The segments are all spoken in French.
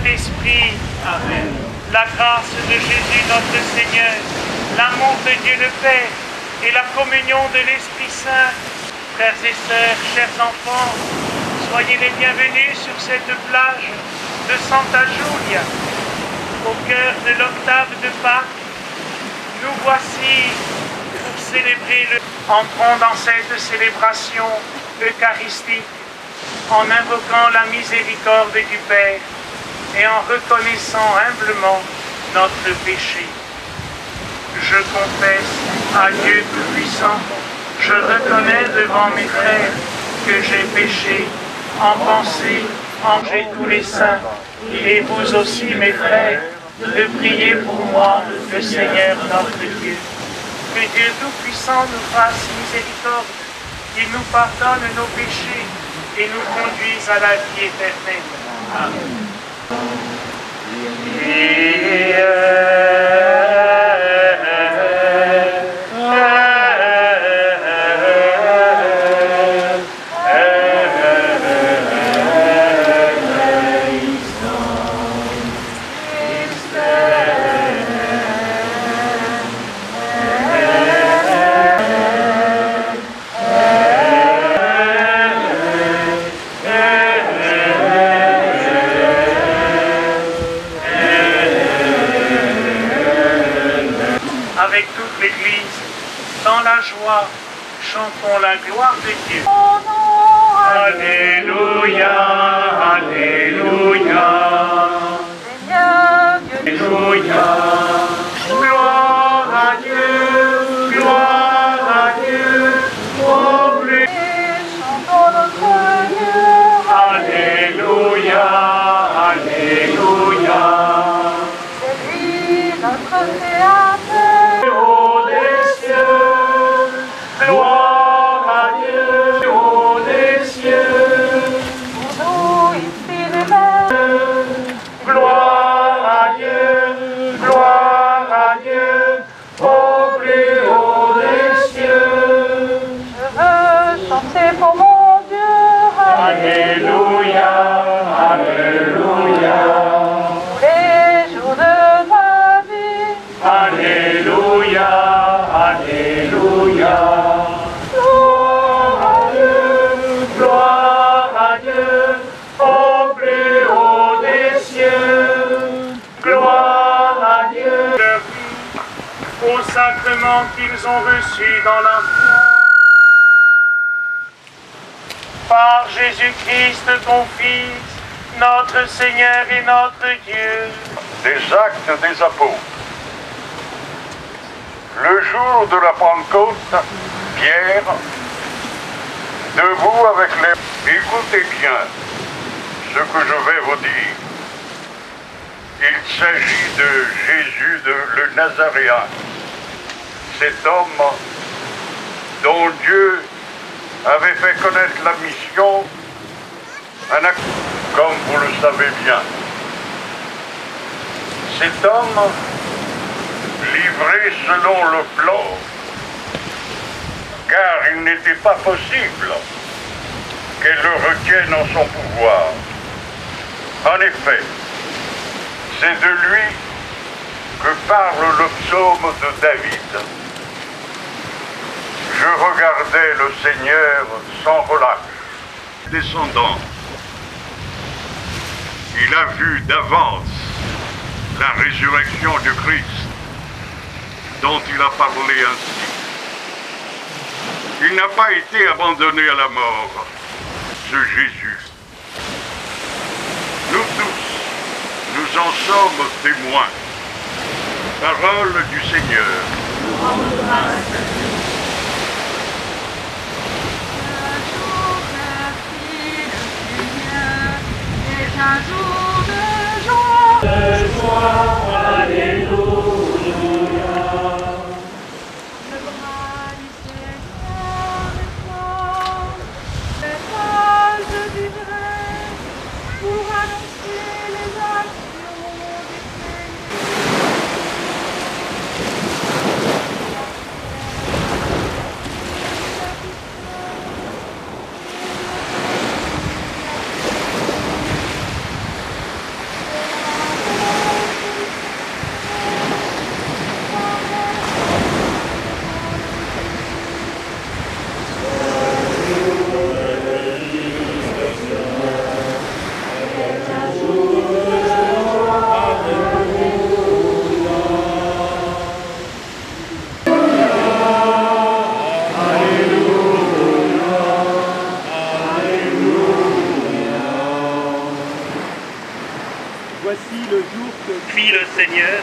Saint-Esprit. Amen. La grâce de Jésus notre Seigneur, l'amour de Dieu le Père et la communion de l'Esprit Saint. Frères et sœurs, chers enfants, soyez les bienvenus sur cette plage de Santa Giulia, au cœur de l'octave de Pâques. Nous voici pour célébrer le... Entrons dans cette célébration eucharistique en invoquant la miséricorde du Père et en reconnaissant humblement notre péché. Je confesse à Dieu Tout-Puissant, je reconnais devant mes frères que j'ai péché en pensée, en j'ai tous les saints, et vous aussi mes frères, de prier pour moi le Seigneur notre Dieu. Que Dieu Tout-Puissant nous fasse miséricorde, qu'il nous pardonne nos péchés et nous conduise à la vie éternelle. Amen. Avec toute l'Église, dans la joie, chantons la gloire de Dieu. Alléluia, Alléluia, Alléluia, gloire à Dieu, gloire à Dieu, au plus. Alléluia, Alléluia, c'est lui notre Créateur. Gloire à Dieu, haut des cieux. Pour nous, il fit les mers. Gloire à Dieu, au plus haut des cieux. Je veux chanter pour mon Dieu. Alléluia, Alléluia, Tous les jours de ma vie. Alléluia, Alléluia. Gloire à Dieu, au plus haut des cieux. Gloire à Dieu. Au sacrement qu'ils ont reçu dans la foi. Par Jésus-Christ, ton Fils, notre Seigneur et notre Dieu. Des Actes des Apôtres. Le jour de la Pentecôte, Pierre, debout avec les... Écoutez bien ce que je vais vous dire. Il s'agit de Jésus le Nazaréen, cet homme dont Dieu avait fait connaître la mission, comme vous le savez bien. Cet homme, livré selon le plan, car il n'était pas possible qu'elle le retienne en son pouvoir. En effet, c'est de lui que parle le psaume de David. Je regardais le Seigneur sans relâche. Descendant, il a vu d'avance la résurrection du Christ, dont il a parlé ainsi. Il n'a pas été abandonné à la mort, ce Jésus. Nous tous, nous en sommes témoins. Parole du Seigneur. Un jour de joie. Alléluia. Le bras du Seigneur est fort, message du vrai, pour annoncer les actions du Seigneur. Seigneur,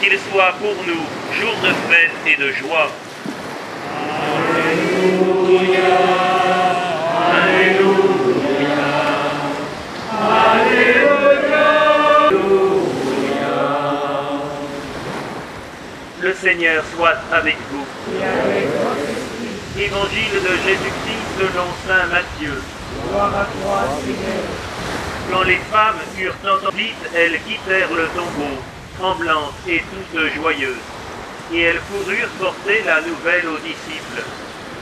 qu'il soit pour nous jour de fête et de joie. Alléluia, Alléluia, Alléluia, Alléluia. Le Seigneur soit avec vous. Évangile de Jésus-Christ selon saint Matthieu. Gloire à toi, Seigneur. Quand les femmes eurent entendu, elles quittèrent le tombeau, tremblantes et toutes joyeuses. Et elles coururent porter la nouvelle aux disciples.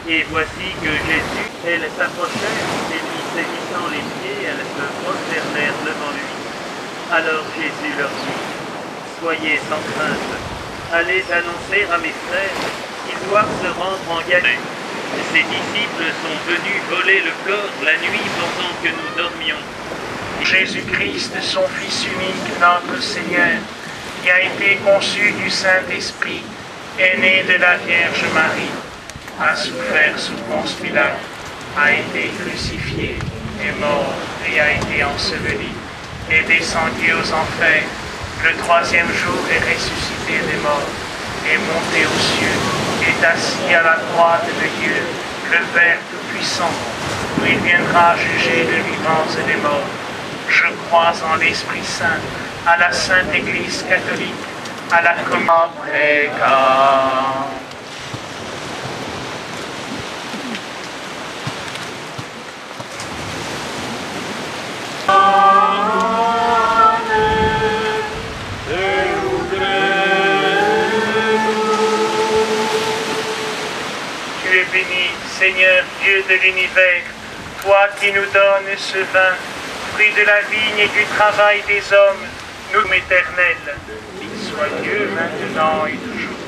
Et voici que Jésus, elles s'approchèrent et lui saisissant les pieds, elles se prosternèrent devant lui. Alors Jésus leur dit, soyez sans crainte, allez annoncer à mes frères qu'ils doivent se rendre en Galilée. Ses disciples sont venus voler le corps la nuit pendant que nous dormions. Jésus-Christ, son Fils unique, notre Seigneur, qui a été conçu du Saint-Esprit, est né de la Vierge Marie, a souffert sous Ponce Pilate, a été crucifié, est mort et a été enseveli, est descendu aux enfers, le troisième jour est ressuscité des morts, est monté aux cieux, est assis à la droite de Dieu, le Père Tout-Puissant, où il viendra juger les vivants et les morts. Je crois en l'Esprit Saint, à la Sainte Église catholique, à la communion fréquente. Tu es béni, Seigneur Dieu de l'univers, toi qui nous donnes ce vin, fruit de la vigne et du travail des hommes, nous éternel, qu'il soit Dieu maintenant et toujours.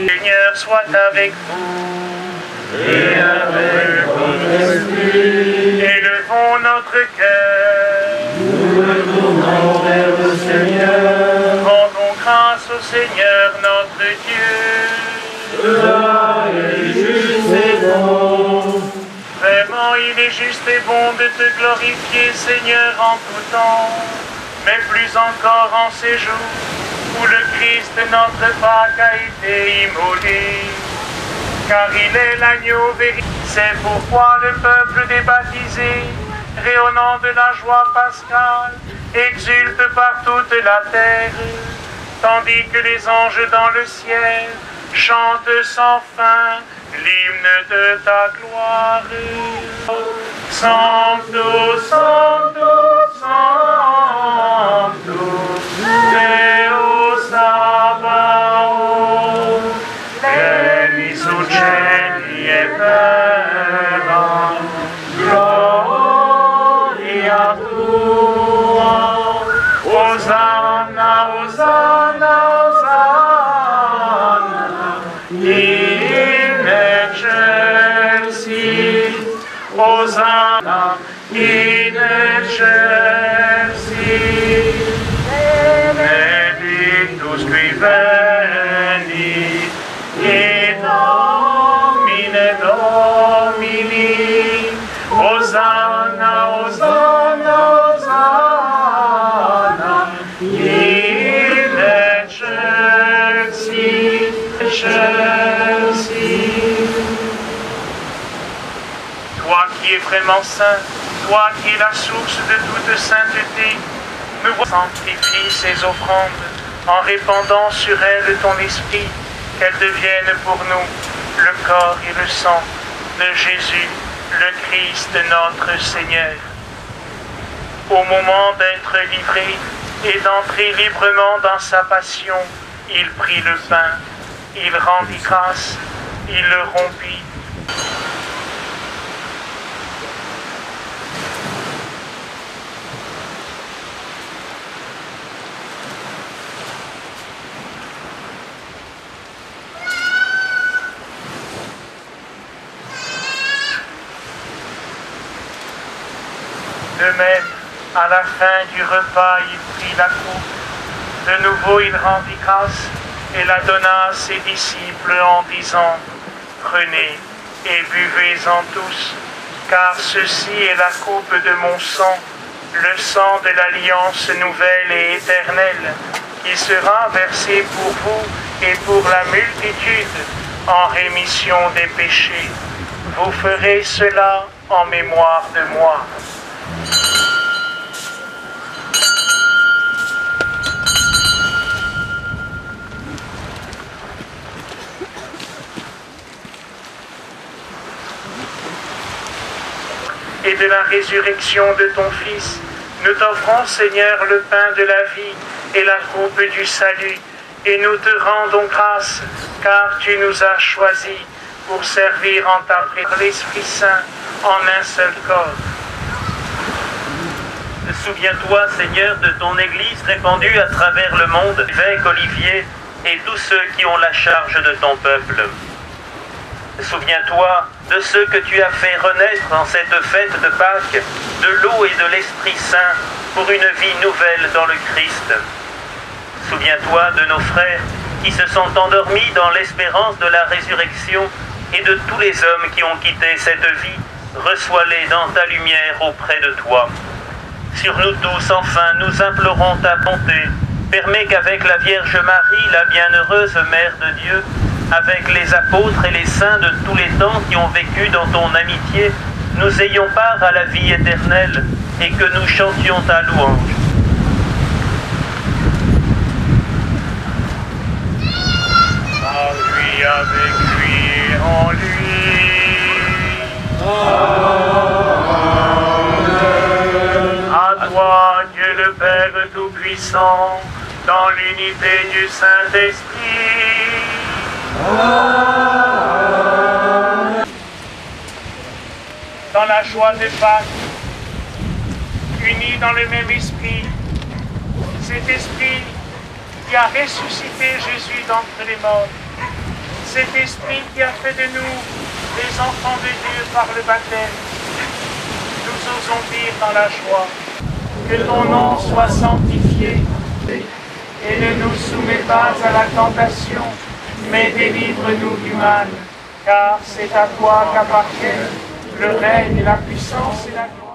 Seigneur soit avec vous et avec votre esprit. Élevons notre cœur. Nous le tournons vers le Seigneur. Rendons grâce au Seigneur notre Dieu. Cela est juste et bon. Vraiment, il est juste et bon de te glorifier, Seigneur, en tout temps, mais plus encore en ces jours où le Christ, notre Pâque, a été immolé. Car il est l'agneau véritable. C'est pourquoi le peuple des baptisés, rayonnant de la joie pascale, exulte par toute la terre, tandis que les anges dans le ciel chantent sans fin l'hymne de ta gloire. Sancto, Sancto, Sancto, Deo Sabaoth, negli uccelli e terra, gloria tua. Hosanna, Hosanna, Hosanna, in excelsis, Hosanna in excelsis, benedictus qui venit, in nomine Domini, Hosanna, Hosanna, Hosanna, in excelsis, excelsis. Toi qui es vraiment saint, toi qui es la source de toute sainteté, nous sanctifie ces offrandes en répandant sur elles ton esprit, qu'elles deviennent pour nous le corps et le sang de Jésus, le Christ notre Seigneur. Au moment d'être livré et d'entrer librement dans sa passion, il prit le pain, il rendit grâce, il le rompit. À la fin du repas, il prit la coupe. De nouveau, il rendit grâce et la donna à ses disciples en disant, « Prenez et buvez-en tous, car ceci est la coupe de mon sang, le sang de l'alliance nouvelle et éternelle, qui sera versé pour vous et pour la multitude en rémission des péchés. Vous ferez cela en mémoire de moi. » Et de la résurrection de ton Fils, nous t'offrons, Seigneur, le pain de la vie et la coupe du salut, et nous te rendons grâce, car tu nous as choisis pour servir en ta présence l'Esprit Saint en un seul corps. Souviens-toi, Seigneur, de ton Église répandue à travers le monde, évêque Olivier et tous ceux qui ont la charge de ton peuple. Souviens-toi de ceux que tu as fait renaître en cette fête de Pâques, de l'eau et de l'Esprit Saint, pour une vie nouvelle dans le Christ. Souviens-toi de nos frères qui se sont endormis dans l'espérance de la résurrection et de tous les hommes qui ont quitté cette vie. Reçois-les dans ta lumière auprès de toi. Sur nous tous, enfin, nous implorons ta bonté. Permets qu'avec la Vierge Marie, la bienheureuse Mère de Dieu, avec les apôtres et les saints de tous les temps qui ont vécu dans ton amitié, nous ayons part à la vie éternelle et que nous chantions ta louange. En lui, avec lui et en lui. Amen. À toi, Dieu le Père Tout-Puissant, dans l'unité du Saint-Esprit. Dans la joie de Pâques, unis dans le même esprit, cet esprit qui a ressuscité Jésus d'entre les morts, cet esprit qui a fait de nous des enfants de Dieu par le baptême, nous osons dire dans la joie que ton nom soit sanctifié et ne nous soumets pas à la tentation, mais délivre-nous du mal, car c'est à toi qu'appartiennent le règne, la puissance et la gloire.